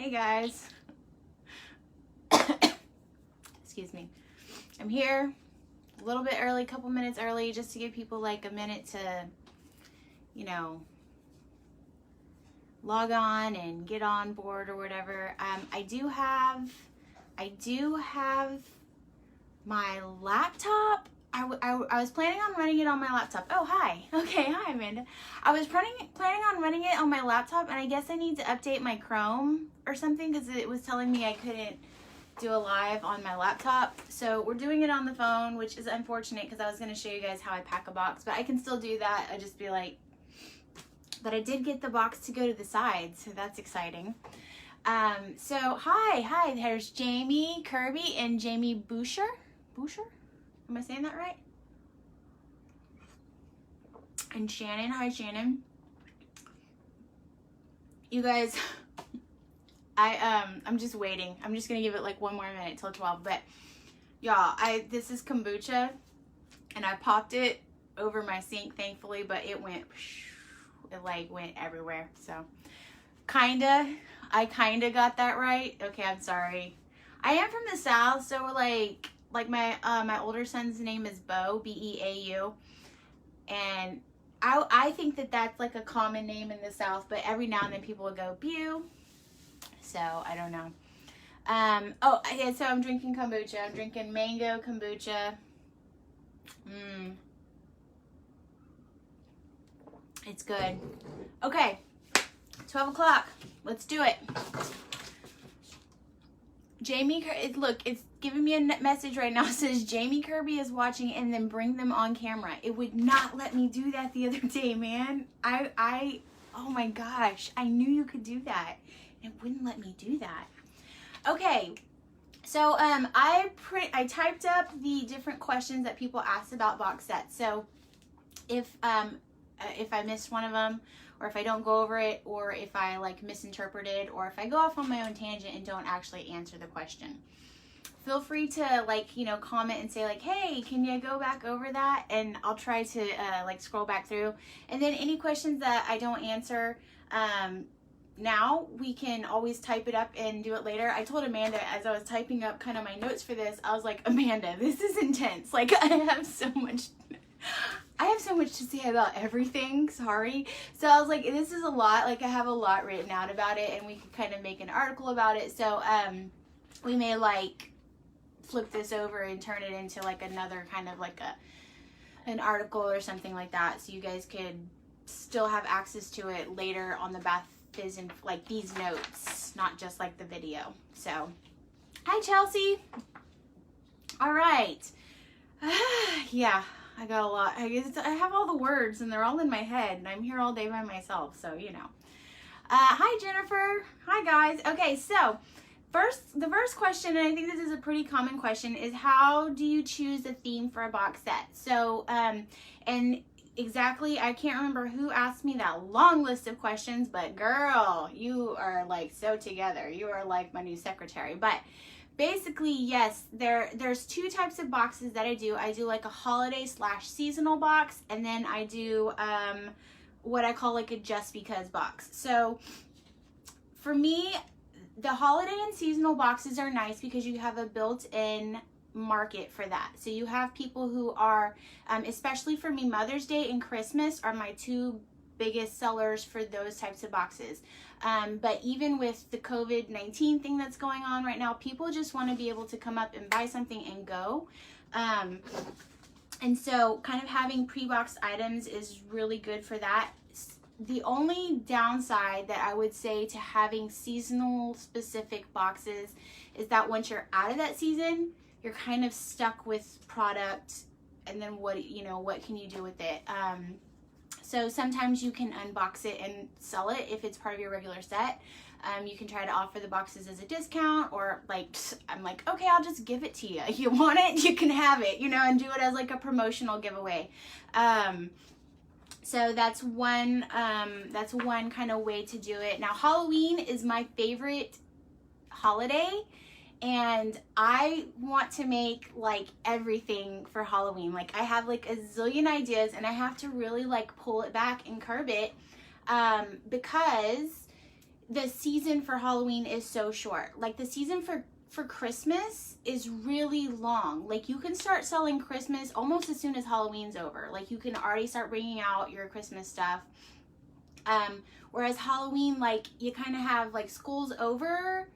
Hey guys. Excuse me. I'm here a little bit early, couple minutes early, just to give people like a minute to, you know, log on and get on board or whatever. I do have my laptop. I was planning on running it on my laptop. Oh, hi. Okay, hi, Amanda. I was planning on running it on my laptop, and I guess I need to update my Chrome or something because it was telling me I couldn't do a live on my laptop. So we're doing it on the phone, which is unfortunate because I was going to show you guys how I pack a box, but I can still do that. I just be like, but I did get the box to go to the side, so that's exciting. So hi, there's Jamie Kirby and Jamie Boucher. Am I saying that right? And Shannon, hi Shannon. You guys, I'm just waiting. I'm just gonna give it like one more minute till 12. But y'all, this is kombucha, and I popped it over my sink, thankfully, but it went everywhere. So I kinda got that right. Okay, I'm sorry. I am from the South, so like my older son's name is Beau, B-E-A-U, and I think that that's like a common name in the South, but every now and then people will go Bew, so I don't know. Oh yeah, so I'm drinking kombucha. I'm drinking mango kombucha. It's good. Okay, 12 o'clock. Let's do it. Jamie, look, it's giving me a message right now. It says Jamie Kirby is watching and then bring them on camera. It would not let me do that the other day, man. Oh my gosh, I knew you could do that. It wouldn't let me do that. Okay, so I typed up the different questions that people asked about box sets. So if I missed one of them, or if I don't go over it, or if I like misinterpreted, or if I go off on my own tangent and don't actually answer the question, feel free to like, you know, comment and say like, hey, can you go back over that? And I'll try to like scroll back through. And then any questions that I don't answer now, we can always type it up and do it later. I told Amanda as I was typing up kind of my notes for this, I was like, Amanda, this is intense. Like I have so much to say about everything, sorry. So I was like, this is a lot, like I have a lot written out about it, and we could kind of make an article about it. So we may like flip this over and turn it into like another kind of like an article or something like that, so you guys could still have access to it later on the Bath Fizz and like these notes, not just like the video. So hi Chelsea. All right. Yeah, I got a lot. I have all the words and they're all in my head, and I'm here all day by myself, so you know. Hi Jennifer. Hi guys. Okay, so the first question, and I think this is a pretty common question, is how do you choose a theme for a box set? So and exactly, I can't remember who asked me that long list of questions, but girl, you are like so together. You are like my new secretary. But basically, yes, there's two types of boxes that I do. I do like a holiday / seasonal box, and then I do what I call like a just because box. So for me, the holiday and seasonal boxes are nice because you have a built-in market for that. So you have people who are, especially for me, Mother's Day and Christmas are my two biggest sellers for those types of boxes. But even with the COVID-19 thing that's going on right now, people just want to be able to come up and buy something and go. And so kind of having pre-boxed items is really good for that. The only downside that I would say to having seasonal specific boxes is that once you're out of that season, you're kind of stuck with product, and then what can you do with it? So sometimes you can unbox it and sell it if it's part of your regular set. You can try to offer the boxes as a discount, or like, I'm like, okay, I'll just give it to you. You want it, you can have it, you know, and do it as like a promotional giveaway. So that's one kind of way to do it. Now, Halloween is my favorite holiday, and I want to make like everything for Halloween. Like I have like a zillion ideas, and I have to really like pull it back and curb it, because the season for Halloween is so short. Like the season for Christmas is really long. Like you can start selling Christmas almost as soon as Halloween's over. Like you can already start bringing out your Christmas stuff. Whereas Halloween, like you kind of have like school's over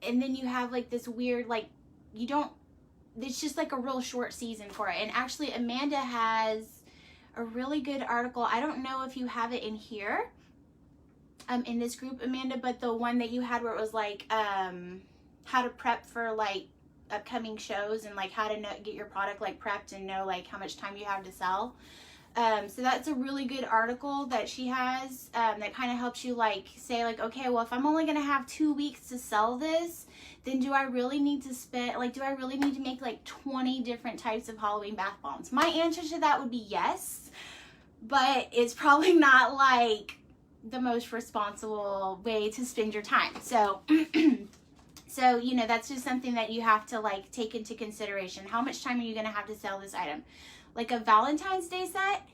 and then you have like this weird, like it's just like a real short season for it. And actually Amanda has a really good article. I don't know if you have it in here, in this group, Amanda, but the one that you had where it was like, how to prep for like upcoming shows and like how to get your product like prepped and know like how much time you have to sell. So that's a really good article that she has, that kind of helps you like say like, okay, well, if I'm only going to have 2 weeks to sell this, then do I really need to spend, like, do I really need to make like 20 different types of Halloween bath bombs? My answer to that would be yes, but it's probably not like the most responsible way to spend your time. So, so, you know, that's just something that you have to like take into consideration. How much time are you going to have to sell this item? Like a Valentine's Day set,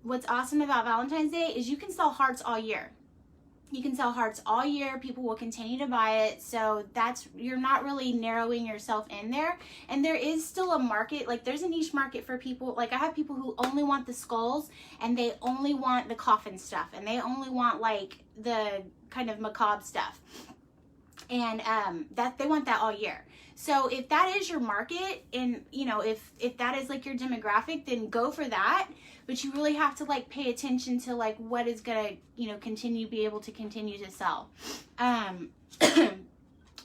what's awesome about Valentine's Day is you can sell hearts all year. You can sell hearts all year. People will continue to buy it. So you're not really narrowing yourself in there. And there is still a market, like there's a niche market for people. Like I have people who only want the skulls and they only want the coffin stuff and they only want like the kind of macabre stuff. And that they want that all year. So if that is your market and, you know, if that is like your demographic, then go for that. But you really have to like pay attention to like what is going to, you know, be able to continue to sell. And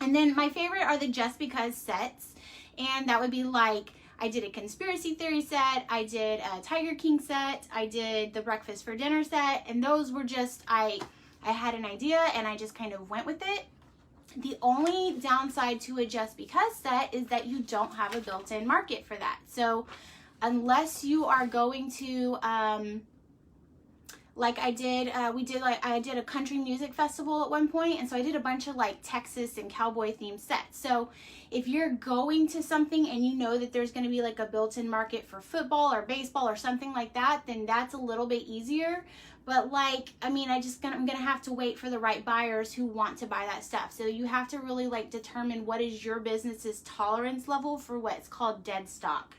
then my favorite are the Just Because sets. And that would be like, I did a conspiracy theory set. I did a Tiger King set. I did the breakfast for dinner set. And those were just, I had an idea and I just kind of went with it. The only downside to a Just Because set is that you don't have a built-in market for that. So unless you are going to, like I did, I did a country music festival at one point. And so I did a bunch of like Texas and cowboy themed sets. So if you're going to something and you know that there's going to be like a built-in market for football or baseball or something like that, then that's a little bit easier. But like, I mean, I'm going to have to wait for the right buyers who want to buy that stuff. So you have to really like determine what is your business's tolerance level for what's called dead stock.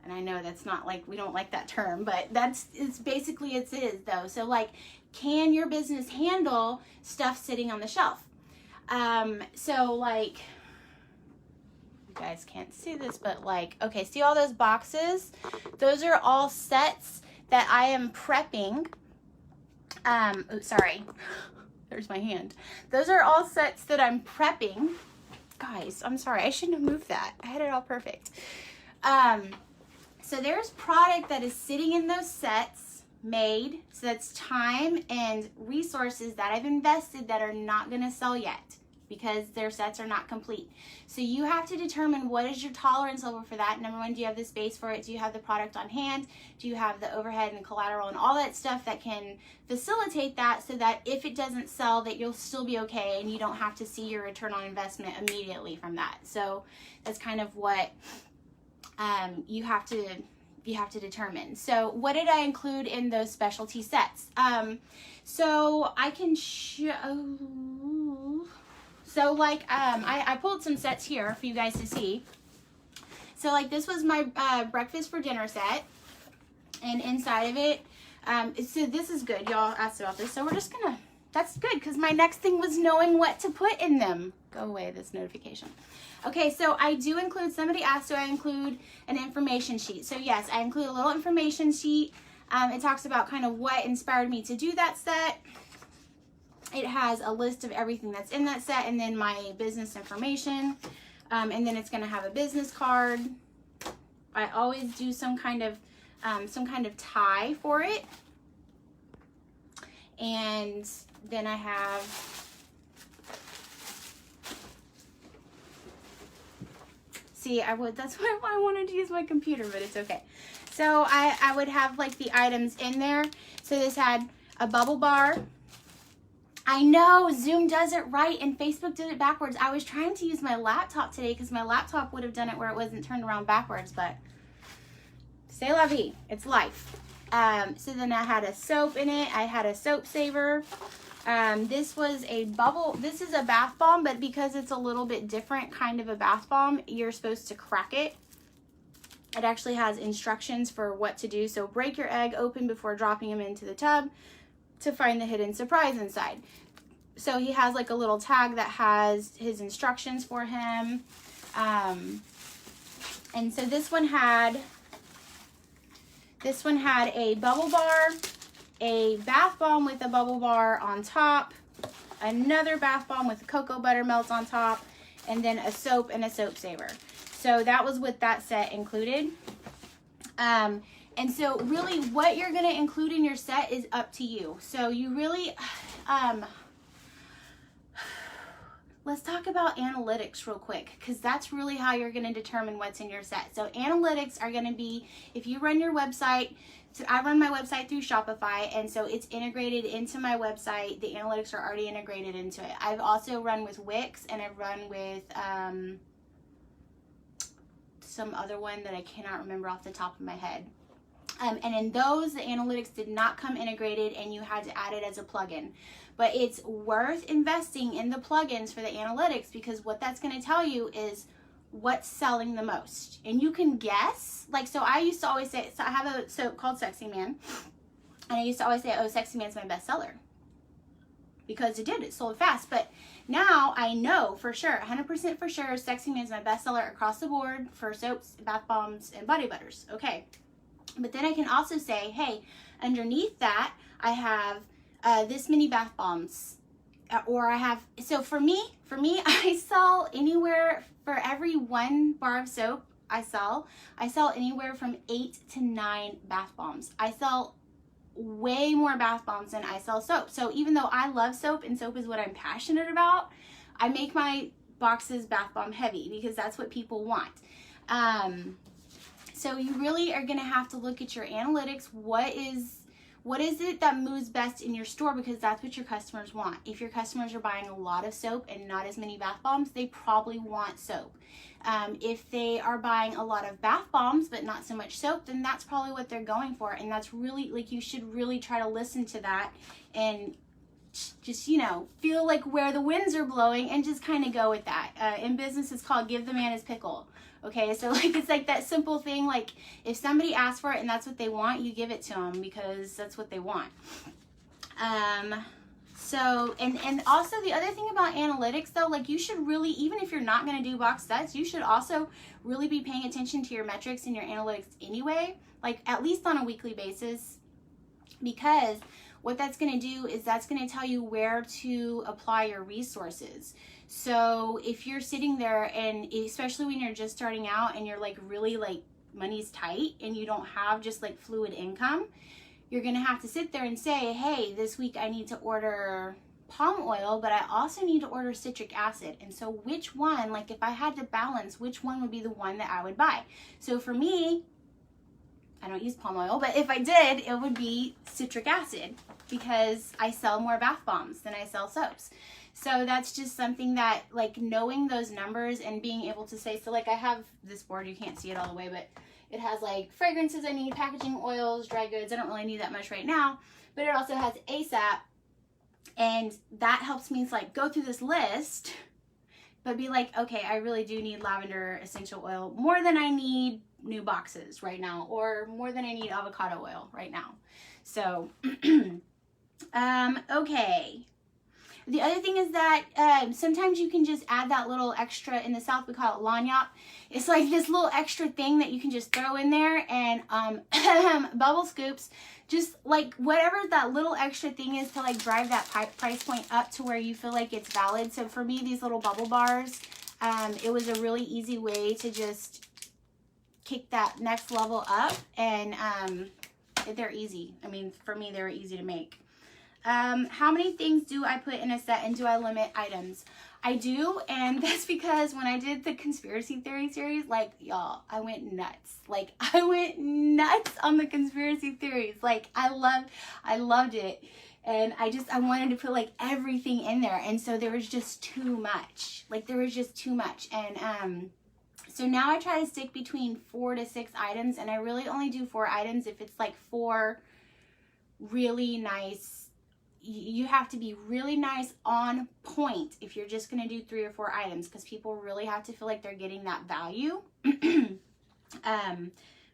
And I know that's not like, we don't like that term, but it's basically it is though. So like, can your business handle stuff sitting on the shelf? So like, you guys can't see this, but like, okay, see all those boxes? Those are all sets that I am prepping. Oh, sorry. There's my hand. Those are all sets that I'm prepping. Guys, I'm sorry. I shouldn't have moved that. I had it all perfect. So there's product that is sitting in those sets made. So that's time and resources that I've invested that are not going to sell yet because their sets are not complete. So you have to determine what is your tolerance level for that. Number one, do you have the space for it? Do you have the product on hand? Do you have the overhead and collateral and all that stuff that can facilitate that so that if it doesn't sell that you'll still be okay and you don't have to see your return on investment immediately from that. So that's kind of what you have to determine. So what did I include in those specialty sets? So I can show. So like, I pulled some sets here for you guys to see. So like this was my breakfast for dinner set. And inside of it, so this is good. Y'all asked about this. So we're just gonna, that's good because my next thing was knowing what to put in them. Go away, this notification. Okay, so I do include, somebody asked, do I include an information sheet? So yes, I include a little information sheet. It talks about kind of what inspired me to do that set. It has a list of everything that's in that set and then my business information. And then it's going to have a business card. I always do some kind of tie for it. And then I have, see, that's why I wanted to use my computer, but it's okay. So I would have like the items in there. So this had a bubble bar. I know Zoom does it right and Facebook did it backwards. I was trying to use my laptop today because my laptop would have done it where it wasn't turned around backwards, but c'est la vie, it's life. So then I had a soap in it. I had a soap saver. This was a bubble. This is a bath bomb, but because it's a little bit different kind of a bath bomb, you're supposed to crack it. It actually has instructions for what to do. So break your egg open before dropping him into the tub to find the hidden surprise inside. So he has like a little tag that has his instructions for him. And so this one had a bubble bar, a bath bomb with a bubble bar on top, another bath bomb with cocoa butter melts on top, and then a soap and a soap saver. So that was what that set included. And so really what you're going to include in your set is up to you. So you really, let's talk about analytics real quick, because that's really how you're going to determine what's in your set. So analytics are going to be, if you run your website, so I run my website through Shopify, and so it's integrated into my website. The analytics are already integrated into it. I've also run with Wix, and I've run with some other one that I cannot remember off the top of my head. And in those, the analytics did not come integrated, and you had to add it as a plugin. But it's worth investing in the plugins for the analytics, because what that's going to tell you is what's selling the most. And you can guess. Like, so I used to always say, so I have a soap called Sexy Man, and I used to always say, oh, Sexy Man's my bestseller, because it sold fast. But now I know for sure, 100% for sure, Sexy Man's my bestseller across the board for soaps, bath bombs, and body butters. Okay. But then I can also say, hey, underneath that, I have this many bath bombs, or I have, so for me, I sell anywhere, for every 1 bar of soap I sell anywhere from 8 to 9 bath bombs. I sell way more bath bombs than I sell soap. So even though I love soap, and soap is what I'm passionate about, I make my boxes bath bomb heavy, because that's what people want. So you really are going to have to look at your analytics. What is it that moves best in your store? Because that's what your customers want. If your customers are buying a lot of soap and not as many bath bombs, they probably want soap. If they are buying a lot of bath bombs but not so much soap, then that's probably what they're going for. And that's really, like, you should really try to listen to that and just, you know, feel like where the winds are blowing and just kind of go with that. In business, it's called give the man his pickle. Okay, so like, it's like that simple thing, like if somebody asks for it and that's what they want, you give it to them, because that's what they want. So, and also the other thing about analytics though, like you should really, even if you're not going to do box sets, you should also really be paying attention to your metrics and your analytics anyway, like at least on a weekly basis, because what that's going to do is that's going to tell you where to apply your resources. So if you're sitting there, and especially when you're just starting out and you're like really like money's tight and you don't have just like fluid income, you're going to have to sit there and say, hey, this week I need to order palm oil, but I also need to order citric acid. And so which one, like if I had to balance, which one would be the one that I would buy? So for me, I don't use palm oil, but if I did, it would be citric acid, because I sell more bath bombs than I sell soaps. So that's just something that, like, knowing those numbers and being able to say, so like I have this board, you can't see it all the way, but it has like fragrances I need, packaging, oils, dry goods. I don't really need that much right now, but it also has ASAP, and that helps me like go through this list, but be like, okay, I really do need lavender essential oil more than I need new boxes right now, or more than I need avocado oil right now. So, okay. The other thing is that sometimes you can just add that little extra. In the South, we call it lanyap. It's like this little extra thing that you can just throw in there, and bubble scoops, just like whatever that little extra thing is to like drive that price point up to where you feel like it's valid. So for me, these little bubble bars, it was a really easy way to just kick that next level up, and they're easy. I mean, for me, they were easy to make. How many things do I put in a set, and do I limit items? I do, and that's because when I did the conspiracy theory series, like, y'all, I went nuts. Like, I went nuts on the conspiracy theories. Like, I loved it. And I wanted to put like everything in there. And so there was just too much. Like, there was just too much. And, so now I try to stick between 4 to 6 items, and I really only do 4 items if it's like 4 really nice, you have to be really nice on point if you're just going to do 3 or 4 items, because people really have to feel like they're getting that value.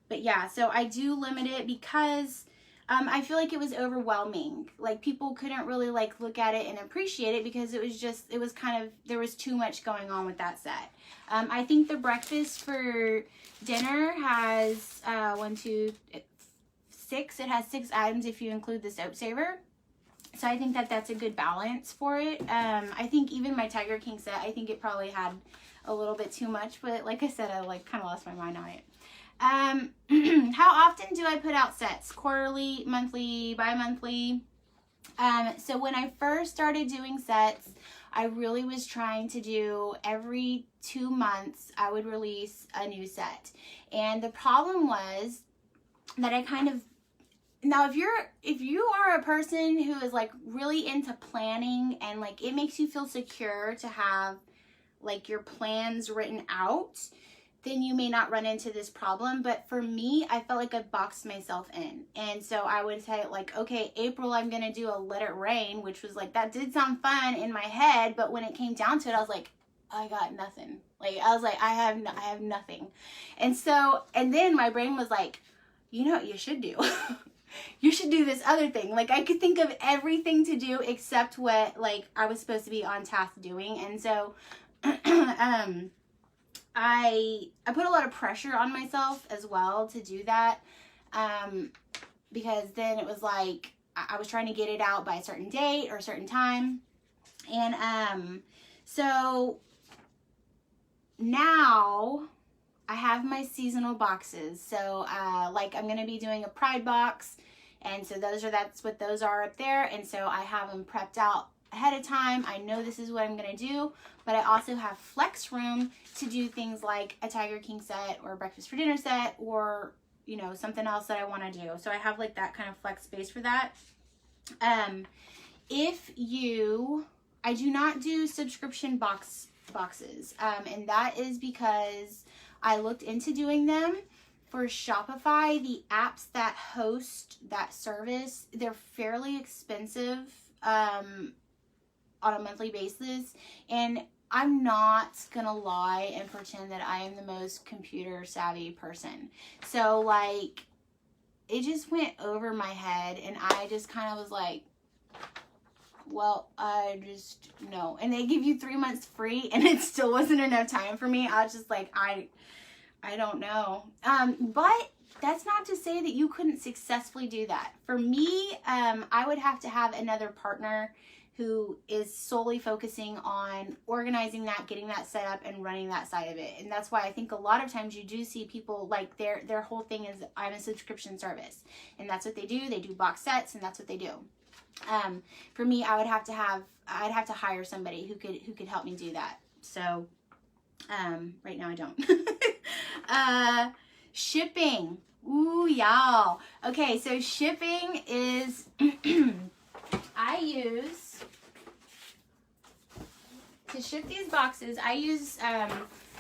But yeah, so I do limit it because I feel like it was overwhelming. Like, people couldn't really like look at it and appreciate it because it was kind of, there was too much going on with that set. I think the breakfast for dinner has 1, 2, 6. It has 6 items if you include the soap saver. So I think that that's a good balance for it. I think even my Tiger King set, I think it probably had a little bit too much, but like I said, I like kind of lost my mind on it. How often do I put out sets? Quarterly, monthly, bi-monthly? So when I first started doing sets, I really was trying to do every 2 months, I would release a new set. And the problem was that I kind of, now if you are a person who is like really into planning and like it makes you feel secure to have like your plans written out, then you may not run into this problem. But for me, I felt like I boxed myself in. And so I would say like, okay, April, I'm going to do a Let It Rain, which was like, that did sound fun in my head. But when it came down to it, I was like, I got nothing. Like, I was like, I have nothing. And so, and then my brain was like, you know what you should do? You should do this other thing. Like, I could think of everything to do except what like I was supposed to be on task doing. And so, I put a lot of pressure on myself as well to do that, because then it was like I was trying to get it out by a certain date or a certain time. And so now I have my seasonal boxes. So like I'm going to be doing a Pride box, and so that's what those are up there. And so I have them prepped out ahead of time. I know this is what I'm going to do, but I also have flex room to do things like a Tiger King set or a breakfast for dinner set, or, you know, something else that I want to do. So I have like that kind of flex space for that. I do not do subscription boxes. And that is because I looked into doing them. For Shopify, the apps that host that service, they're fairly expensive on a monthly basis, and I'm not gonna lie and pretend that I am the most computer savvy person. So like, it just went over my head, and I just kind of was like, well, I just, no. And they give you 3 months free, and it still wasn't enough time for me. I was just like, I don't know. But that's not to say that you couldn't successfully do that. For me, I would have to have another partner who is solely focusing on organizing that, getting that set up, and running that side of it. And that's why I think a lot of times you do see people like their whole thing is, I'm a subscription service, and that's what they do. They do box sets, and that's what they do. For me, I'd have to hire somebody who could help me do that. So right now I don't. Shipping. Ooh, y'all. Okay, so shipping is to ship these boxes, I use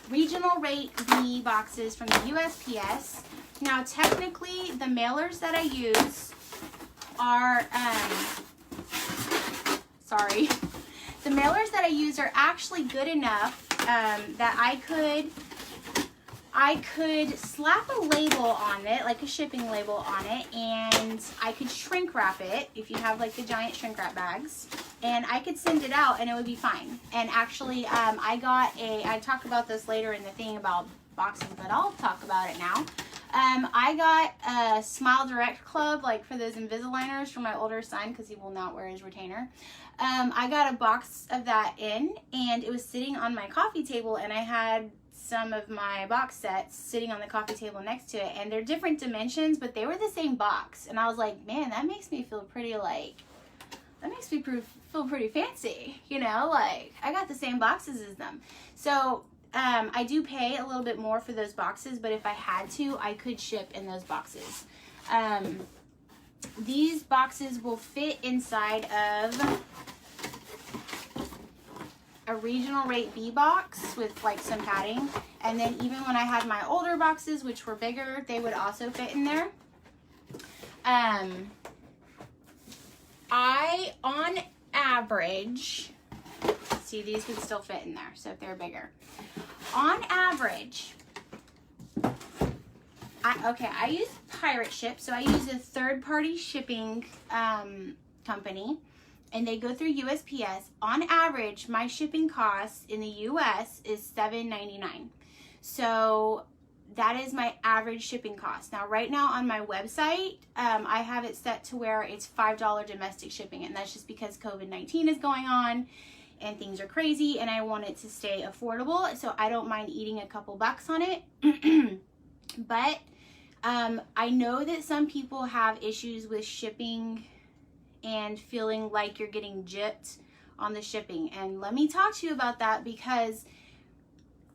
regional rate B boxes from the USPS. Now, technically, the mailers that I use are, the mailers that I use are actually good enough that I could slap a label on it, like a shipping label on it, and I could shrink wrap it if you have like the giant shrink wrap bags, and I could send it out and it would be fine. And actually, I talk about this later in the thing about boxes, but I'll talk about it now. I got a Smile Direct Club, like for those Invisaligners for my older son, because he will not wear his retainer. I got a box of that in, and it was sitting on my coffee table, and I had some of my box sets sitting on the coffee table next to it, and they're different dimensions, but they were the same box. And I was like, man, that makes me feel pretty feel pretty fancy, you know, like I got the same boxes as them. So I do pay a little bit more for those boxes, but if I had to, I could ship in those boxes. These boxes will fit inside of a regional rate B box with like some padding, and then even when I had my older boxes, which were bigger, they would also fit in there. on average, see, these could still fit in there, so if they're bigger. On average, I use Pirate Ship, so I use a third-party shipping company, and they go through USPS. On average, my shipping cost in the US is $7.99. So that is my average shipping cost. Now, right now on my website, I have it set to where it's $5 domestic shipping, and that's just because COVID-19 is going on and things are crazy, and I want it to stay affordable, so I don't mind eating a couple bucks on it. But I know that some people have issues with shipping and feeling like you're getting gypped on the shipping, and let me talk to you about that, because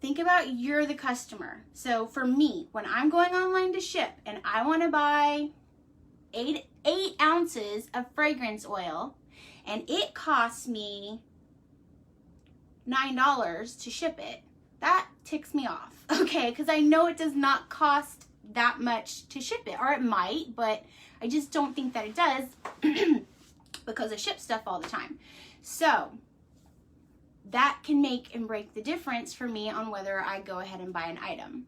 think about, you're the customer. So for me, when I'm going online to ship and I want to buy 8 ounces of fragrance oil, and it costs me $9 to ship it, that ticks me off, okay? Because I know it does not cost that much to ship it, or it might, but I just don't think that it does because I ship stuff all the time. So that can make and break the difference for me on whether I go ahead and buy an item.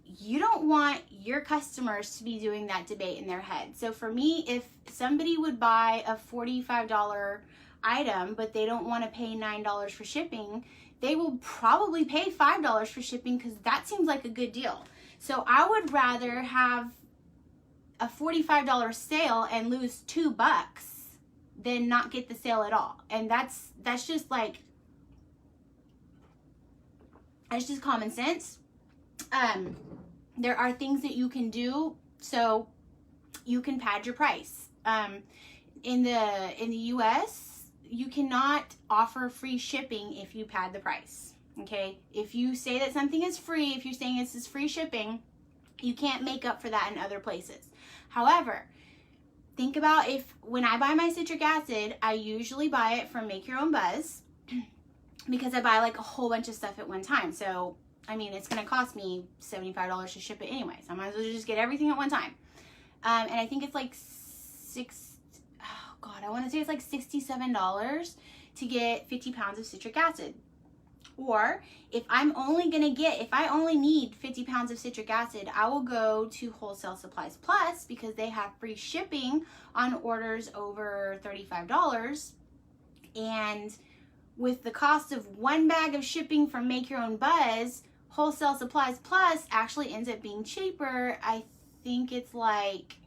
You don't want your customers to be doing that debate in their head. So for me, if somebody would buy a $45 item, but they don't want to pay $9 for shipping, they will probably pay $5 for shipping, because that seems like a good deal. So I would rather have a $45 sale and lose $2 than not get the sale at all. And that's just like, that's just common sense. There are things that you can do so you can pad your price. In the US, you cannot offer free shipping if you pad the price. Okay, if you say that something is free, if you're saying this is free shipping, you can't make up for that in other places. However, think about, when I buy my citric acid, I usually buy it from Make Your Own Buzz, because I buy like a whole bunch of stuff at one time. So, I mean, it's going to cost me $75 to ship it anyway. So I might as well just get everything at one time. And I think it's like I want to say it's like $67 to get 50 pounds of citric acid. Or if I only need 50 pounds of citric acid, I will go to Wholesale Supplies Plus, because they have free shipping on orders over $35. And with the cost of one bag of shipping from Make Your Own Buzz, Wholesale Supplies Plus actually ends up being cheaper. I think it's like,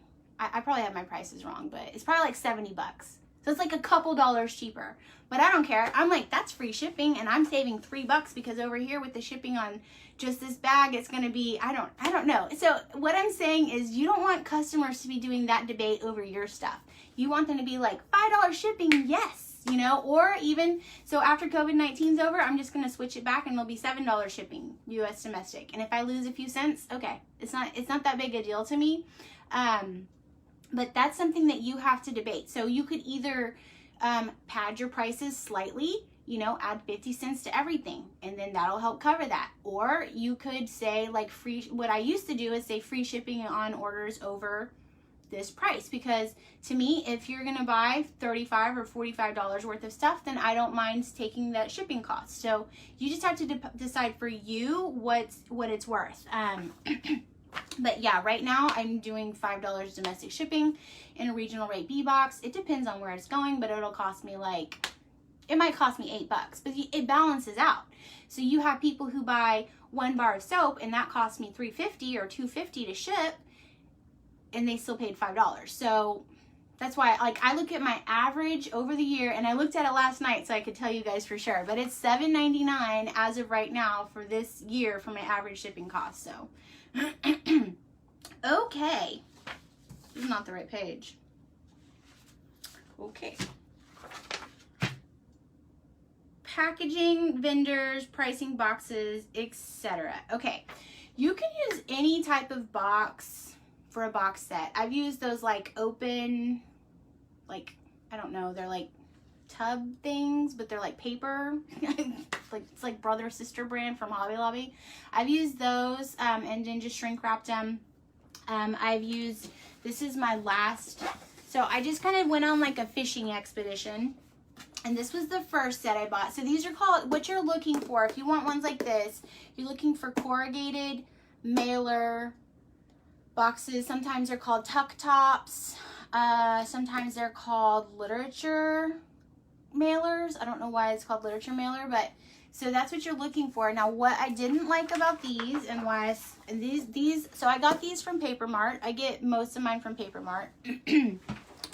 I probably have my prices wrong, but it's probably like $70. So it's like a couple dollars cheaper. But I don't care. I'm like, that's free shipping, and I'm saving $3, because over here with the shipping on just this bag, it's going to be, I don't know. So what I'm saying is, you don't want customers to be doing that debate over your stuff. You want them to be like, $5 shipping, yes, you know, or even, so after COVID-19 is over, I'm just going to switch it back and it'll be $7 shipping, US domestic. And if I lose a few cents, okay, it's not that big a deal to me. But that's something that you have to debate. So you could either pad your prices slightly, you know, add 50 cents to everything, and then that'll help cover that. Or you could say, like, what I used to do is say free shipping on orders over this price, because to me, if you're gonna buy $35 or $45 worth of stuff, then I don't mind taking that shipping cost. So you just have to decide for you what it's worth. But yeah, right now I'm doing $5 domestic shipping in a regional rate B box. It depends on where it's going, but it'll cost me it might cost me $8, but it balances out. So you have people who buy 1 bar of soap, and that cost me $3.50 or $2.50 to ship, and they still paid $5. So that's why, like, I look at my average over the year, and I looked at it last night so I could tell you guys for sure, but it's $7.99 as of right now for this year for my average shipping cost. So okay, this is not the right page. Okay, packaging, vendors, pricing, boxes, etc. Okay, you can use any type of box for a box set. I've used those like open, like, I don't know, they're like tub things, but they're like paper. Like, it's like brother sister brand from Hobby Lobby. I've used those and then just shrink wrapped them. I've used, this is my last So I just kind of went on like a fishing expedition. And this was the first set I bought. So these are called, what you're looking for, if you want ones like this, you're looking for corrugated mailer boxes. Sometimes they're called tuck tops. Sometimes they're called literature mailers. I don't know why it's called literature mailer, but so that's what you're looking for. Now, what I didn't like about these and why so I got these from Paper Mart. I get most of mine from Paper Mart.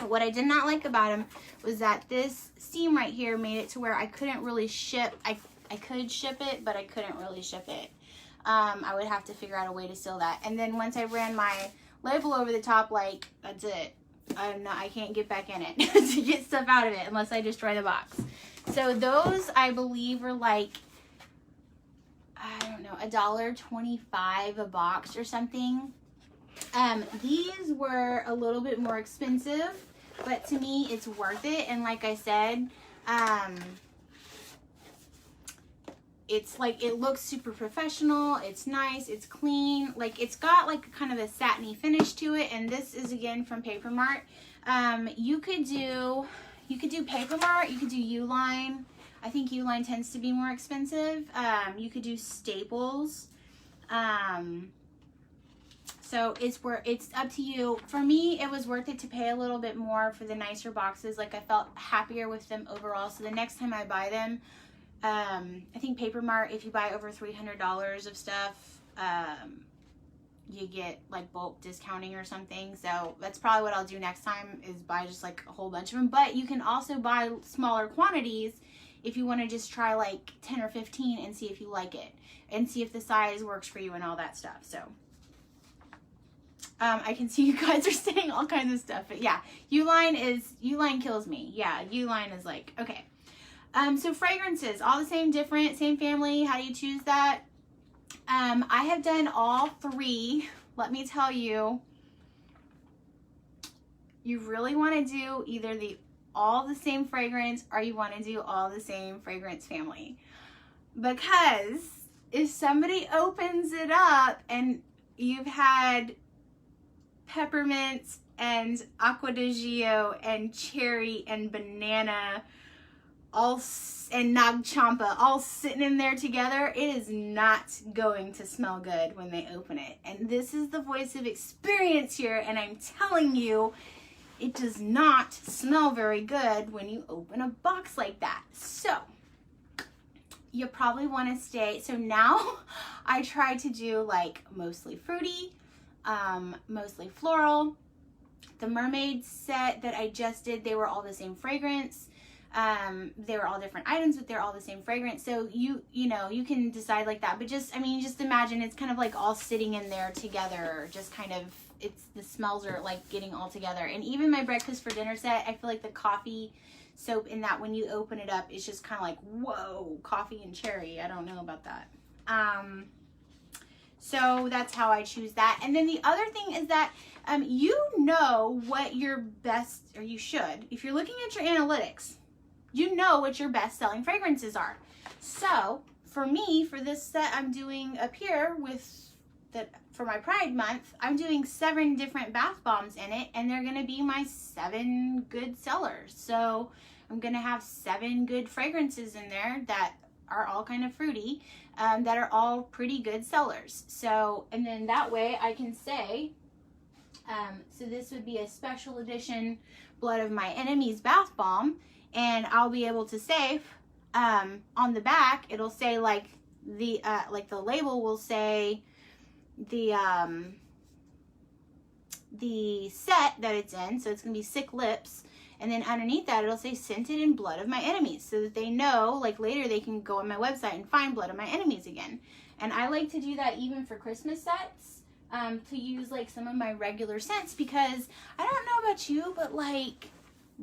What I did not like about them was that this seam right here made it to where I couldn't really ship. I could ship it, but I couldn't really ship it. I would have to figure out a way to seal that. And then once I ran my label over the top, like, that's it. I can't get back in it to get stuff out of it unless I destroy the box. So those, I believe, are like, I don't know, $1.25 a box or something. These were a little bit more expensive, but to me, it's worth it. And like I said, it's like, it looks super professional. It's nice. It's clean. Like, it's got like kind of a satiny finish to it. And this is again from Paper Mart. You could do Paper Mart. You could do Uline. I think Uline tends to be more expensive. You could do Staples. So it's up to you. For me, it was worth it to pay a little bit more for the nicer boxes. Like, I felt happier with them overall. So the next time I buy them, I think Paper Mart, if you buy over $300 of stuff, you get like bulk discounting or something. So that's probably what I'll do next time, is buy just like a whole bunch of them. But you can also buy smaller quantities if you want to just try like 10 or 15 and see if you like it and see if the size works for you and all that stuff. So I can see you guys are saying all kinds of stuff, but yeah, Uline kills me. Yeah, Uline is like, okay. So fragrances, all the same, different, same family. How do you choose that? I have done all three. Let me tell you, you really want to do either all the same fragrance, or you want to do all the same fragrance family. Because if somebody opens it up and you've had peppermint and aqua di gio and cherry and banana and nag champa all sitting in there together, it is not going to smell good when they open it. And this is the voice of experience here, and I'm telling you, it does not smell very good when you open a box like that. So you probably want to stay. So now I try to do like mostly fruity, mostly floral. The mermaid set that I just did, they were all the same fragrance. They were all different items, but they're all the same fragrance. So you know, you can decide like that, but just imagine it's kind of like all sitting in there together, just kind of, the smells are like getting all together. And even my breakfast for dinner set, I feel like the coffee soap in that, when you open it up, it's just kind of like, whoa, coffee and cherry. I don't know about that. So that's how I choose that. And then the other thing is that, you know what your best, or you should, if you're looking at your analytics, you know what your best selling fragrances are. So for me, for this set I'm doing up here for my Pride month, I'm doing 7 different bath bombs in it, and they're gonna be my 7 good sellers. So I'm gonna have 7 good fragrances in there that are all kind of fruity, that are all pretty good sellers. So, and then that way I can say, so this would be a special edition Blood of My Enemies bath bomb, and I'll be able to say, on the back, it'll say like the label will say the set that it's in. So it's gonna be Sick Lips, and then underneath that it'll say Scented in Blood of My Enemies, so that they know, like later they can go on my website and find Blood of My Enemies again. And I like to do that even for Christmas sets, to use like some of my regular scents, because I don't know about you, but like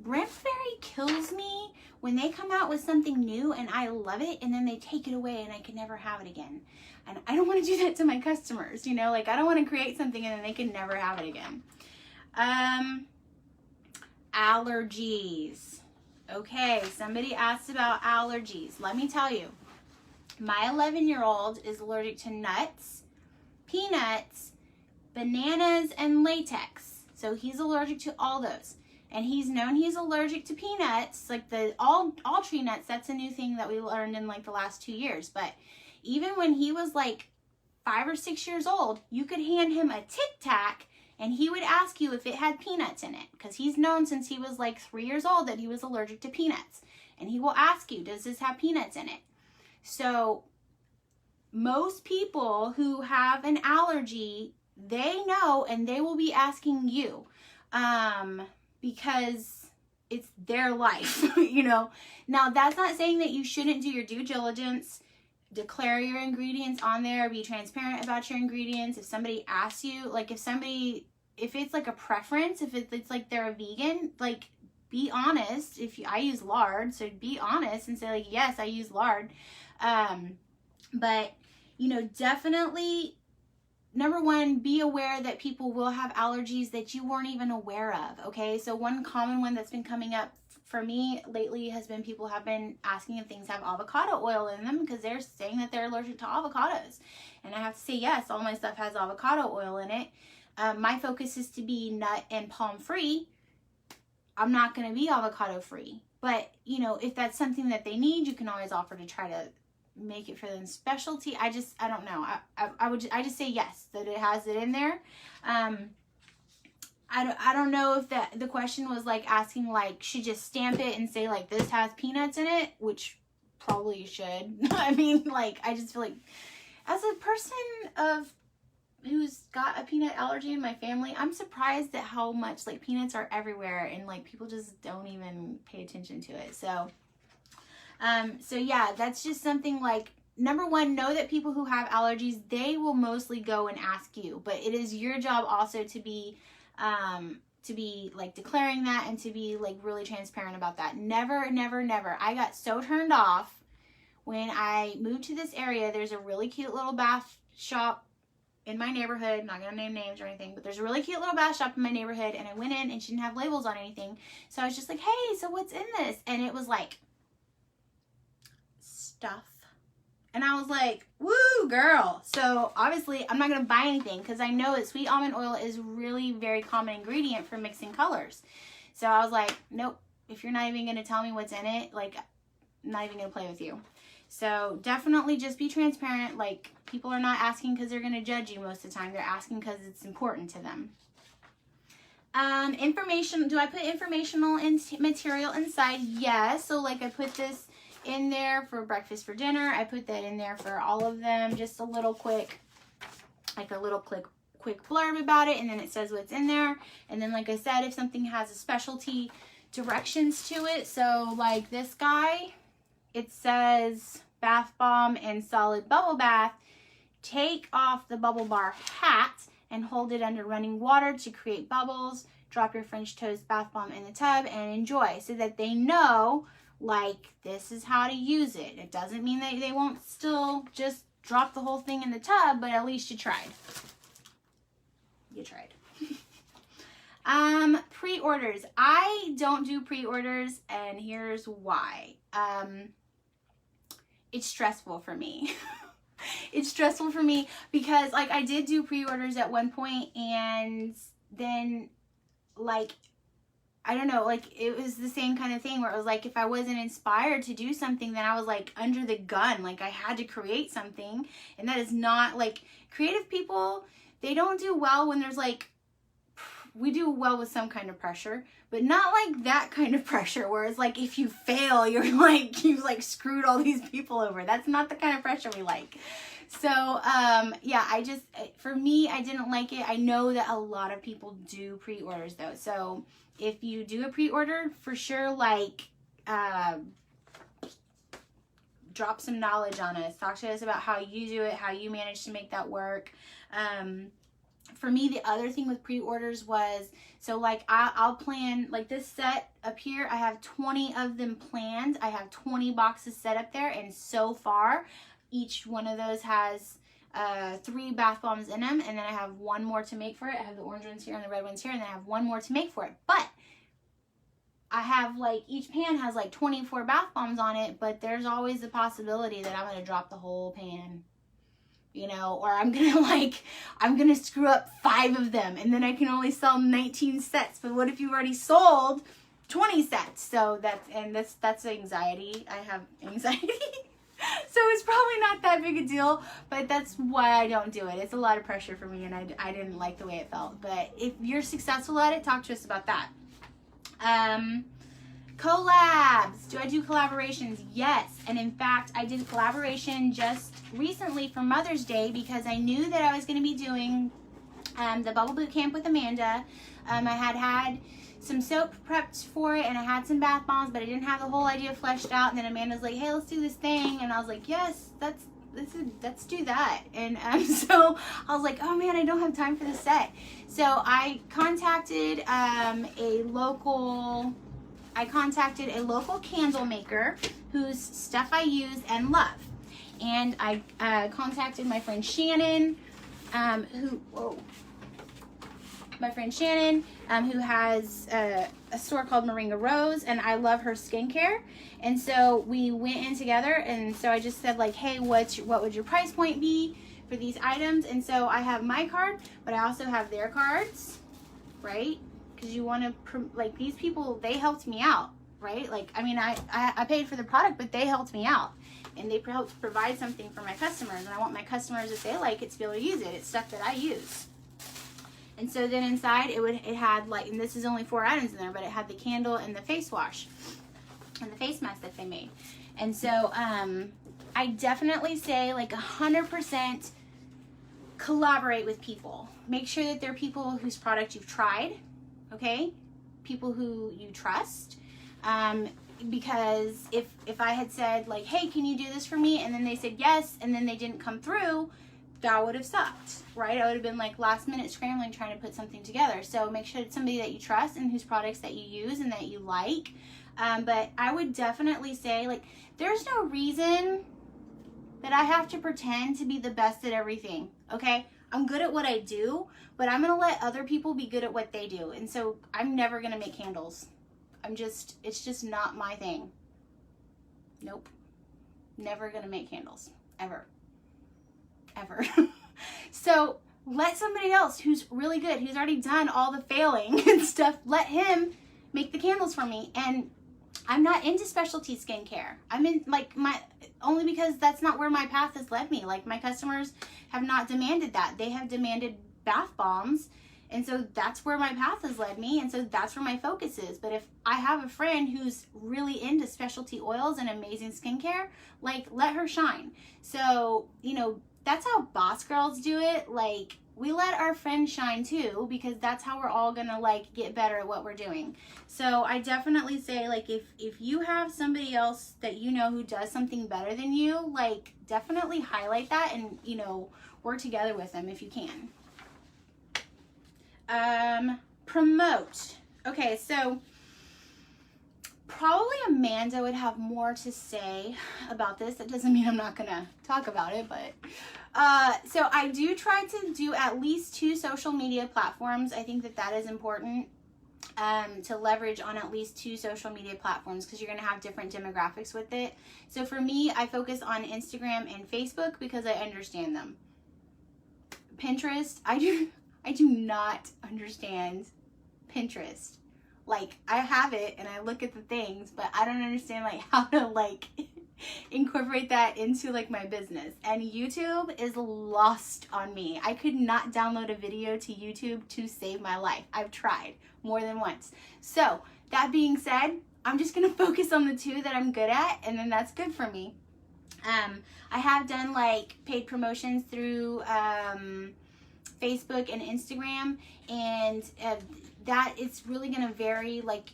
Brentberry kills me when they come out with something new and I love it, and then they take it away and I can never have it again. And I don't want to do that to my customers, you know, like I don't want to create something and then they can never have it again. Allergies. Okay, somebody asked about allergies. Let me tell you, my 11-year-old is allergic to nuts, peanuts, bananas, and latex. So he's allergic to all those. and he's known he's allergic to peanuts, like the all tree nuts. That's a new thing that we learned in like the last 2 years. But even when he was like 5 or 6 years old, you could hand him a Tic Tac and he would ask you if it had peanuts in it, because he's known since he was like 3 years old that he was allergic to peanuts. And he will ask you, does this have peanuts in it? So most people who have an allergy, they know, and they will be asking you, because it's their life, you know. Now, that's not saying that you shouldn't do your due diligence, declare your ingredients on there, be transparent about your ingredients. If somebody asks you, like if it's like a preference, if it's like they're a vegan, like be honest. I use lard, so be honest and say like, yes, I use lard. But, you know, definitely, number one, be aware that people will have allergies that you weren't even aware of, okay? So one common one that's been coming up for me lately has been people have been asking if things have avocado oil in them, because they're saying that they're allergic to avocados. And I have to say, yes, all my stuff has avocado oil in it. My focus is to be nut and palm free. I'm not going to be avocado free. But, you know, if that's something that they need, you can always offer to try to make it for them specialty. I don't know. I just say yes, that it has it in there. I don't know if the question was like asking like, should just stamp it and say like, this has peanuts in it, which probably you should. I mean, like, I just feel like as a person who's got a peanut allergy in my family, I'm surprised at how much like peanuts are everywhere and like people just don't even pay attention to it. So yeah, that's just something like, number one, know that people who have allergies, they will mostly go and ask you, but it is your job also to be like declaring that and to be like really transparent about that. Never, never, never. I got so turned off when I moved to this area. There's a really cute little bath shop in my neighborhood. I'm not gonna name names or anything, but there's a really cute little bath shop in my neighborhood, and I went in and she didn't have labels on anything. So I was just like, hey, so what's in this? And it was like stuff. And I was like, woo, girl. So obviously I'm not going to buy anything, because I know that sweet almond oil is really very common ingredient for mixing colors. So I was like, nope, if you're not even going to tell me what's in it, like, I'm not even going to play with you. So definitely just be transparent. Like, people are not asking because they're going to judge you most of the time. They're asking because it's important to them. Information. Do I put informational material inside? Yes. So like I put this in there for breakfast, for dinner. I put that in there for all of them. Just a little quick blurb about it, and then it says what's in there. And then, like I said, if something has a specialty, directions to it. So like this guy, it says bath bomb and solid bubble bath. Take off the bubble bar hat and hold it under running water to create bubbles. Drop your French toast bath bomb in the tub and enjoy, so that they know, like, this is how to use it. It doesn't mean that they won't still just drop the whole thing in the tub, but at least you tried. You tried. Pre-orders. I don't do pre-orders, and here's why. It's stressful for me. It's stressful for me because, like, I did do pre-orders at one point, and then, like, I don't know, like, it was the same kind of thing where it was like, if I wasn't inspired to do something, then I was like under the gun. Like, I had to create something, and that is not, like, creative people, they don't do well when there's like, we do well with some kind of pressure, but not like that kind of pressure where it's like, if you fail, you're like, you've like screwed all these people over. That's not the kind of pressure we like. So, yeah, for me, I didn't like it. I know that a lot of people do pre-orders though. So if you do a pre-order, for sure, like, drop some knowledge on us. Talk to us about how you do it, how you manage to make that work. For me, the other thing with pre-orders was, so like I'll plan, like this set up here, I have 20 of them planned. I have 20 boxes set up there, and so far, each one of those has 3 bath bombs in them, and then I have 1 more to make for it. I have the orange ones here and the red ones here, and then I have 1 more to make for it. But I have, like, each pan has like 24 bath bombs on it, but there's always the possibility that I'm going to drop the whole pan. you know, or I'm gonna screw up 5 of them and then I can only sell 19 sets. But what if you've already sold 20 sets? So that's anxiety. I have anxiety. So it's probably not that big a deal, but that's why I don't do it. It's a lot of pressure for me, and I didn't like the way it felt. But if you're successful at it, talk to us about that. Collabs. Do I do collaborations? Yes. And in fact, I did a collaboration just recently for Mother's Day because I knew that I was going to be doing the Bubble Boot Camp with Amanda. I had some soap prepped for it, and I had some bath bombs, but I didn't have the whole idea fleshed out. And then Amanda's like, hey, let's do this thing. And I was like, yes, let's do that. And so I was like, oh man, I don't have time for the set. So I contacted a local candle maker whose stuff I use and love. And I contacted my friend Shannon, who has a store called Moringa Rose, and I love her skincare. And so we went in together, and so I just said like, hey, what would your price point be for these items? And so I have my card, but I also have their cards, right? Because you want to, like, these people, they helped me out, right? Like, I mean, I paid for the product, but they helped me out. And they helped provide something for my customers. And I want my customers, if they like it, to be able to use it. It's stuff that I use. And so then inside it had like, and this is only 4 items in there, but it had the candle and the face wash and the face mask that they made. And so I definitely say like 100% collaborate with people. Make sure that they're people whose product you've tried, okay? People who you trust. Because if I had said like, hey, can you do this for me? And then they said yes, and then they didn't come through, that would have sucked, right? I would have been like last minute scrambling trying to put something together. So make sure it's somebody that you trust and whose products that you use and that you like. But I would definitely say like, there's no reason that I have to pretend to be the best at everything, okay? I'm good at what I do, but I'm gonna let other people be good at what they do. And so I'm never gonna make candles. It's just not my thing. Nope. Never gonna make candles, ever. Ever. So let somebody else who's really good, who's already done all the failing and stuff, let him make the candles for me. And I'm not into specialty skincare. I'm in like only because that's not where my path has led me. Like my customers have not demanded that. They have demanded bath bombs. And so that's where my path has led me. And so that's where my focus is. But if I have a friend who's really into specialty oils and amazing skincare, like let her shine. So, you know, that's how boss girls do it. Like we let our friends shine too, because that's how we're all gonna like get better at what we're doing. So I definitely say like if you have somebody else that you know who does something better than you, like definitely highlight that and, you know, work together with them if you can. Promote. Okay, so probably Amanda would have more to say about this. That doesn't mean I'm not gonna talk about it, but so I do try to do at least 2 social media platforms. I think that is important to leverage on at least 2 social media platforms because you're gonna have different demographics with it. So for me, I focus on Instagram and Facebook because I understand them. Pinterest, I do not understand Pinterest. Like I have it and I look at the things, but I don't understand like how to like incorporate that into like my business. And YouTube is lost on me. I could not download a video to YouTube to save my life. I've tried more than once. So that being said, I'm just gonna focus on the 2 that I'm good at, and then that's good for me. I have done like paid promotions through Facebook and Instagram, and that it's really going to vary. Like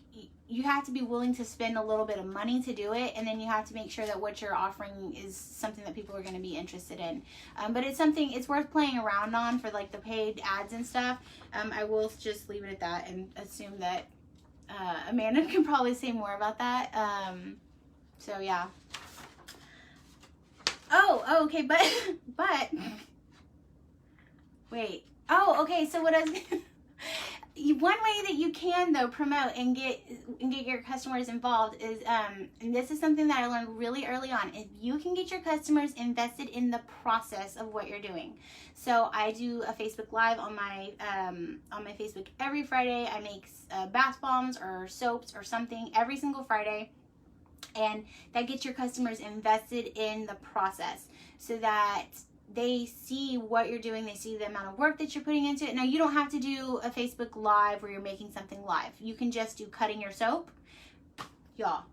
you have to be willing to spend a little bit of money to do it, and then you have to make sure that what you're offering is something that people are going to be interested in. But it's something it's worth playing around on for like the paid ads and stuff. I will just leave it at that and assume that Amanda can probably say more about that. So yeah. Oh, okay, but wait. Oh, okay, so what I was one way that you can though promote and get your customers involved is and this is something that I learned really early on. If you can get your customers invested in the process of what you're doing. So I do a Facebook Live on my Facebook every Friday. I make bath bombs or soaps or something every single Friday, and that gets your customers invested in the process so that they see what you're doing. They see the amount of work that you're putting into it. Now, you don't have to do a Facebook Live where you're making something live. You can just do cutting your soap. Y'all,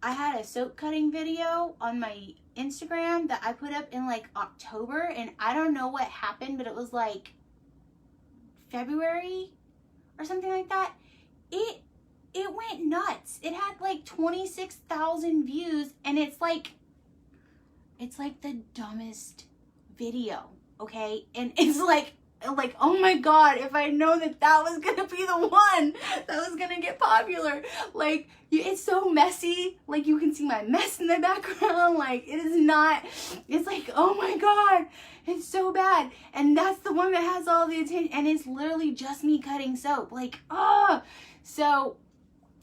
I had a soap cutting video on my Instagram that I put up in like October, and I don't know what happened, but it was like February or something like that. It went nuts. It had like 26,000 views, and it's like the dumbest video, okay? And it's like, oh my God, if I know that was gonna be the one that was gonna get popular. Like, it's so messy. Like, you can see my mess in the background. Like, it's like, oh my God, it's so bad. And that's the one that has all the attention, and it's literally just me cutting soap. Like, so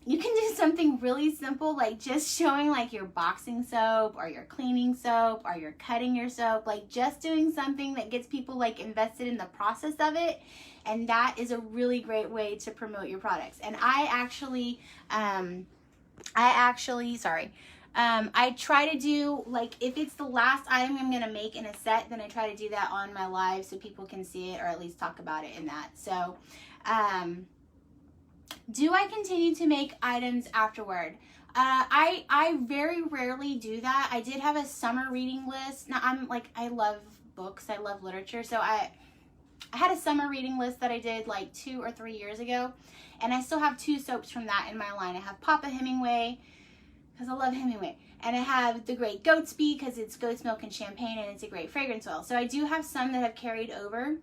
you can do something really simple, like just showing like your boxing soap or your cleaning soap or your cutting your soap, like just doing something that gets people like invested in the process of it. And that is a really great way to promote your products. And I try to do, like, if it's the last item I'm going to make in a set, then I try to do that on my live so people can see it or at least talk about it in that. So, do I continue to make items afterward? I very rarely do that. I did have a summer reading list. Now, I love books. I love literature. So I had a summer reading list that I did like 2 or 3 years ago. And I still have 2 soaps from that in my line. I have Papa Hemingway, because I love Hemingway. And I have the Great Goatsby, because it's goat's milk and champagne, and it's a great fragrance oil. So I do have some that have carried over.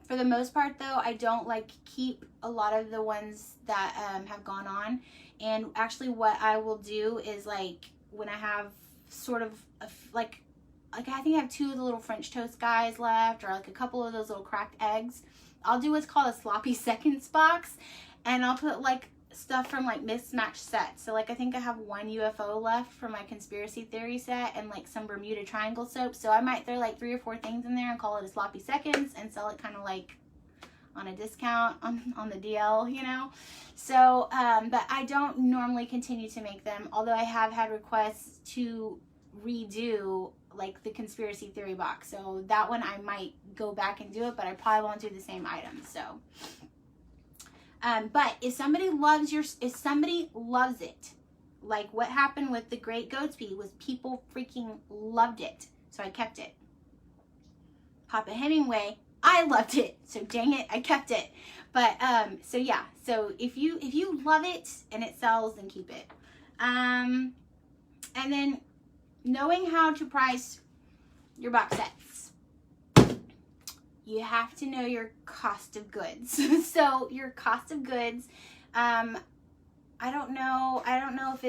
For the most part, though, I don't like keep a lot of the ones that have gone on. And actually what I will do is, like, when I have sort of like I think I have 2 of the little French toast guys left, or like a couple of those little cracked eggs, I'll do what's called a sloppy seconds box, and I'll put like stuff from like mismatched sets. So like I think I have 1 UFO left from my conspiracy theory set, and like some Bermuda Triangle soap. So I might throw like 3 or 4 things in there and call it a sloppy seconds and sell it kind of like on a discount on the DL, you know. So but I don't normally continue to make them, although I have had requests to redo like the conspiracy theory box. So that one I might go back and do it, but I probably won't do the same items. So but if somebody loves it, like what happened with the Great Goatsby was people freaking loved it. So I kept it. Papa Hemingway, I loved it. So dang it, I kept it. But so yeah, so if you love it and it sells, then keep it. And then knowing how to price your box sets. You have to know your cost of goods. So your cost of goods, I don't know if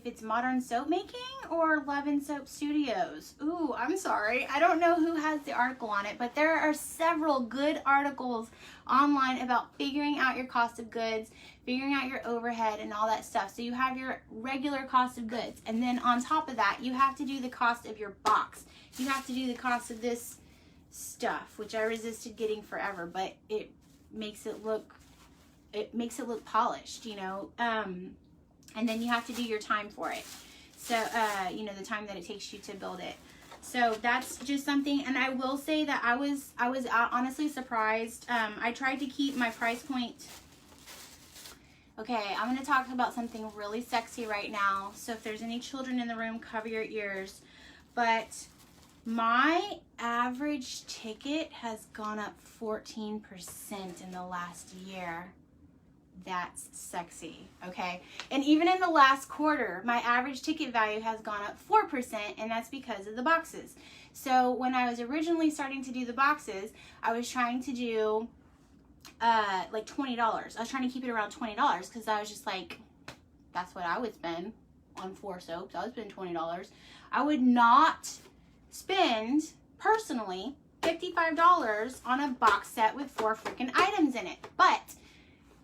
it's Modern Soap Making or Love and Soap Studios. Ooh, I'm sorry. I don't know who has the article on it, but there are several good articles online about figuring out your cost of goods, figuring out your overhead and all that stuff. So you have your regular cost of goods. And then on top of that, you have to do the cost of your box. You have to do the cost of this stuff, which I resisted getting forever, but it makes it look polished, you know. And then you have to do your time for it. So, you know, the time that it takes you to build it. So that's just something. And I will say that I was honestly surprised. I tried to keep my price point. Okay, I'm going to talk about something really sexy right now. So if there's any children in the room, cover your ears. But my average ticket has gone up 14% in the last year. That's sexy, okay? And even in the last quarter, my average ticket value has gone up 4%, and that's because of the boxes. So when I was originally starting to do the boxes, I was trying to do like $20. I was trying to keep it around $20 because I was just like, that's what I would spend on 4 soaps. I would spend $20. I would not spend, personally, $55 on a box set with 4 freaking items in it. But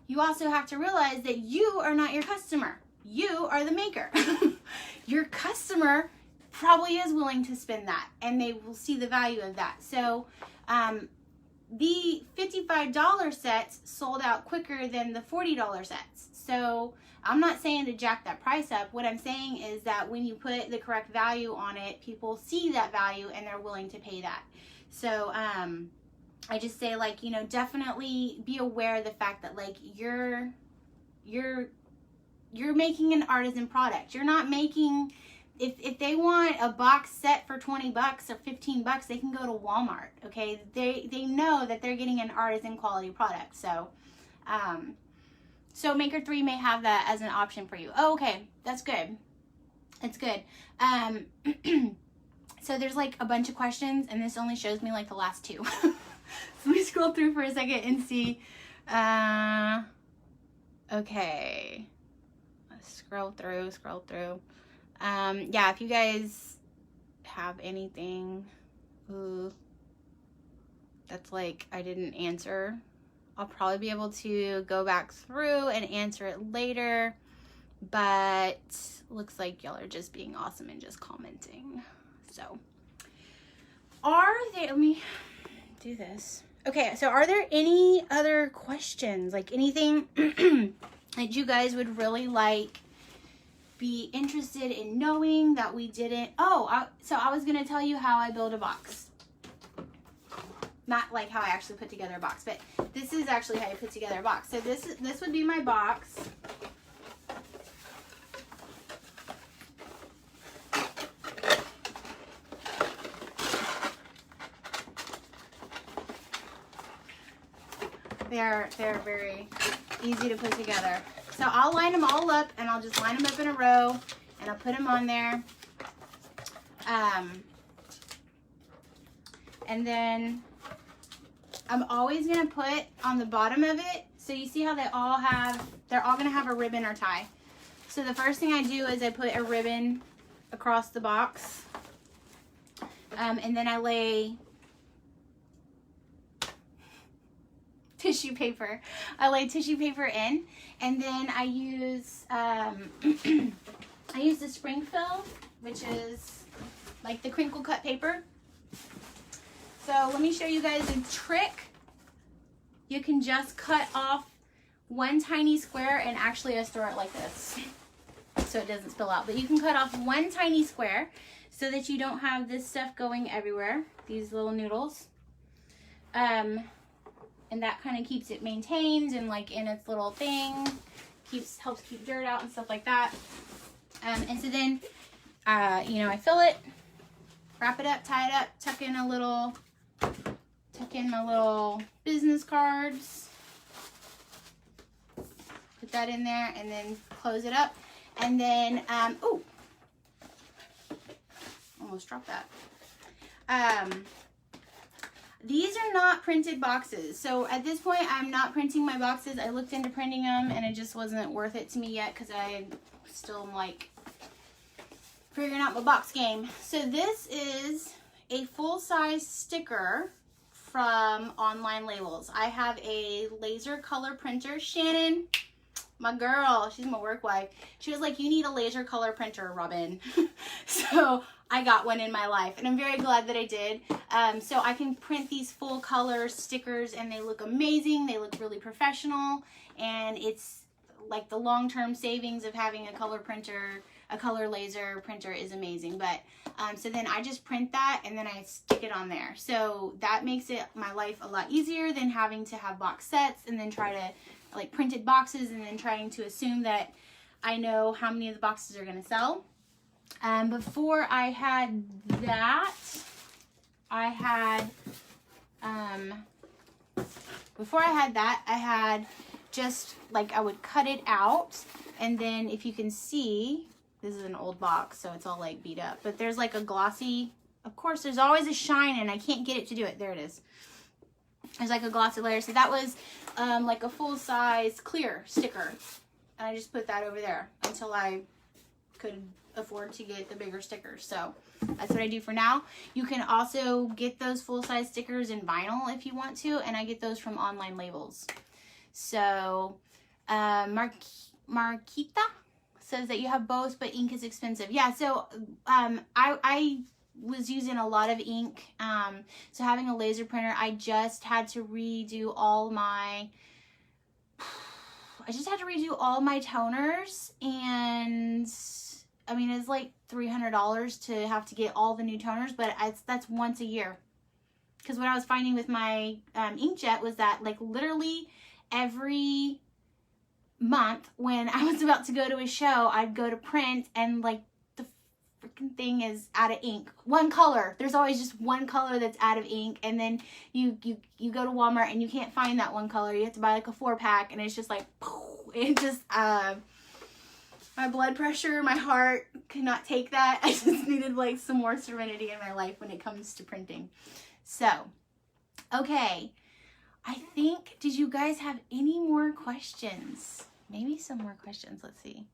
you also have to realize that you are not your customer. You are the maker. Your customer probably is willing to spend that, and they will see the value of that. So the $55 sets sold out quicker than the $40 sets. So I'm not saying to jack that price up. What I'm saying is that when you put the correct value on it, people see that value and they're willing to pay that. So I just say, like, you know, definitely be aware of the fact that, like, you're making an artisan product. You're not making, if they want a box set for 20 bucks or 15 bucks, they can go to Walmart, okay? They know that they're getting an artisan quality product. So so Maker 3 may have that as an option for you. Oh, okay, that's good. That's good. So there's like a bunch of questions, and this only shows me like the last 2. So let me scroll through for a second and see. Okay. Let's scroll through. Yeah, if you guys have anything that's like I didn't answer, I'll probably be able to go back through and answer it later. But looks like y'all are just being awesome and just commenting. So let me do this. Okay, so are there any other questions? Like anything that you guys would really like, be interested in knowing that we didn't? So I was going to tell you how I build a box. Not like how I actually put together a box, but this is actually how you put together a box. So this would be my box. They're very easy to put together. So I'll line them all up, and I'll just line them up in a row, and I'll put them on there. And then I'm always going to put on the bottom of it, so you see how they're all going to have a ribbon or tie. So the first thing I do is I put a ribbon across the box, and then I lay tissue paper. I lay tissue paper in, and then I use I use the spring fill, which is like the crinkle cut paper. So let me show you guys a trick. You can just cut off one tiny square, and actually I store it like this so it doesn't spill out. But you can cut off one tiny square so that you don't have this stuff going everywhere, these little noodles. And that kind of keeps it maintained and like in its little thing. Helps keep dirt out and stuff like that. And so then, you know, I fill it, wrap it up, tie it up, tuck in my little business cards, put that in there, and then close it up. And then, ooh, almost dropped that. These are not printed boxes. So at this point, I'm not printing my boxes. I looked into printing them, and it just wasn't worth it to me yet because I still am like figuring out my box game. So this is a full-size sticker from Online Labels. I have a laser color printer. Shannon, my girl, she's my work wife. She was like, you need a laser color printer, Robyn. So I got one in my life, and I'm very glad that I did. So I can print these full color stickers, and they look amazing. They look really professional, and it's like the long-term savings of having a color printer, a color laser printer is amazing. But so then I just print that, and then I stick it on there. So that makes it my life a lot easier than having to have box sets and then try to like printed boxes and then trying to assume that I know how many of the boxes are going to sell. Before I had that, I had just like, I would cut it out, and then if you can see, this is an old box, so it's all like beat up, but there's like a glossy, of course there's always a shine, and I can't get it to do it. There it is. There's like a glossy layer. So that was like a full-size clear sticker, and I just put that over there until I could afford to get the bigger stickers. So that's what I do for now. You can also get those full-size stickers in vinyl if you want to, and I get those from Online Labels. So Marquita says that you have both, but ink is expensive. Yeah, so I was using a lot of ink. So having a laser printer, I just had to redo all my toners, and I mean, it's like $300 to have to get all the new toners, but that's once a year. Because what I was finding with my inkjet was that, like, literally every month when I was about to go to a show, I'd go to print, and like the freaking thing is out of ink. One color. There's always just one color that's out of ink, and then you go to Walmart and you can't find that one color. You have to buy like a 4-pack, and it's just like, it just my blood pressure, my heart could not take that. I just needed like some more serenity in my life when it comes to printing. So, okay. I think, did you guys have any more questions? Maybe some more questions. Let's see.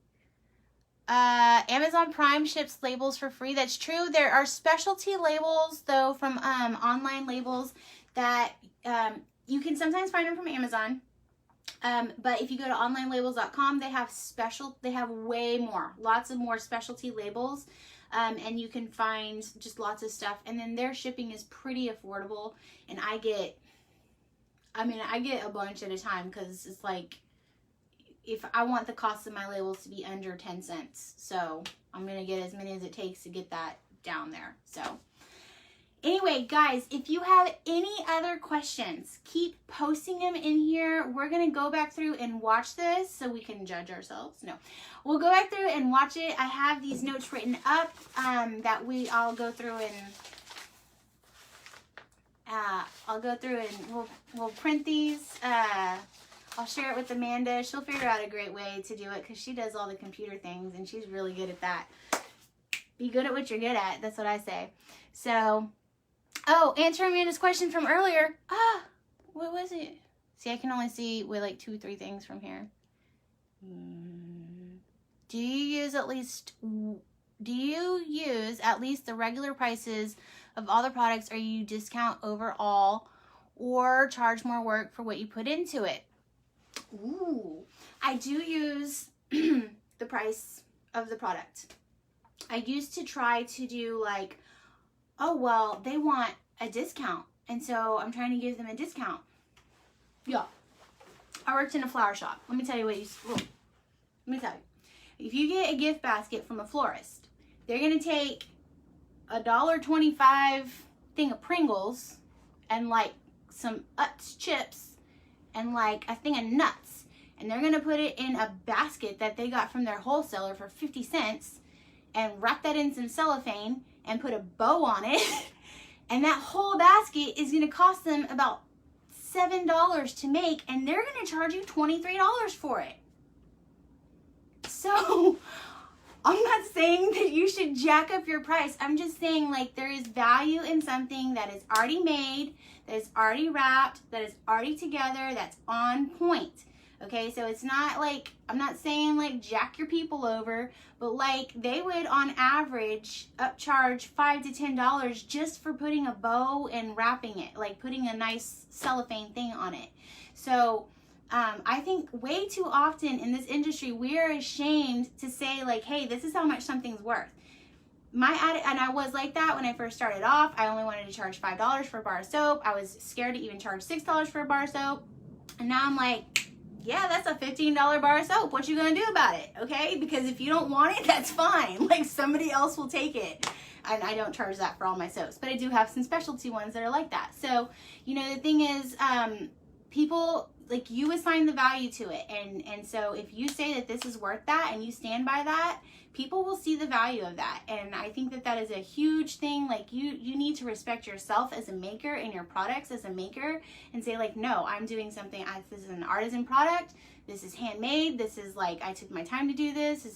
Amazon Prime ships labels for free. That's true. There are specialty labels, though, from Online Labels that you can sometimes find them from Amazon. But if you go to onlinelabels.com, they have way more, lots of more specialty labels. And you can find just lots of stuff. And then their shipping is pretty affordable. And I get a bunch at a time, because it's like, if I want the cost of my labels to be under 10 cents. So I'm going to get as many as it takes to get that down there. So anyway, guys, if you have any other questions, keep posting them in here. We're going to go back through and watch this so we can judge ourselves. No, we'll go back through and watch it. I have these notes written up that I'll go through and we'll print these. I'll share it with Amanda. She'll figure out a great way to do it, because she does all the computer things and she's really good at that. Be good at what you're good at. That's what I say. So, oh, answer Amanda's question from earlier. What was it? See, I can only see with like 2 or 3 things from here. Do you use at least the regular prices of all the products, or you discount overall or charge more work for what you put into it? Ooh, I do use the price of the product. I used to try to do like, oh, well, they want a discount, and so I'm trying to give them a discount. Yeah. I worked in a flower shop. Let me tell you if you get a gift basket from a florist, they're going to take $1.25 thing of Pringles and like some Utz chips and like a thing of nuts, and they're going to put it in a basket that they got from their wholesaler for 50 cents and wrap that in some cellophane and put a bow on it. And that whole basket is going to cost them about $7 to make, and they're going to charge you $23 for it. So I'm not saying that you should jack up your price. I'm just saying, like, there is value in something that is already made, that is already wrapped, that is already together, that's on point. Okay, so it's not like, I'm not saying like jack your people over, but like they would on average upcharge $5 to $10 just for putting a bow and wrapping it, like putting a nice cellophane thing on it. So I think way too often in this industry, we are ashamed to say like, hey, this is how much something's worth. And I was like that when I first started off. I only wanted to charge $5 for a bar of soap. I was scared to even charge $6 for a bar of soap. And now I'm like, yeah, that's a $15 bar of soap. What you gonna do about it? Okay, because if you don't want it, that's fine. Like, somebody else will take it. And I don't charge that for all my soaps, but I do have some specialty ones that are like that. So, you know, the thing is, people, like, you assign the value to it. And so if you say that this is worth that and you stand by that, people will see the value of that. And I think that that is a huge thing. Like, you need to respect yourself as a maker and your products as a maker and say like, no, I'm doing something. This is an artisan product. This is handmade. This is like, I took my time to do this.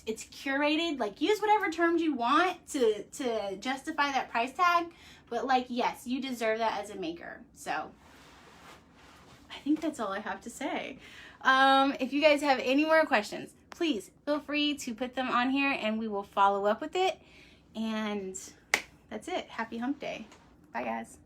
It's curated. Like, use whatever terms you want to justify that price tag. But like, yes, you deserve that as a maker. So I think that's all I have to say. If you guys have any more questions, please feel free to put them on here and we will follow up with it. And that's it. Happy hump day. Bye, guys.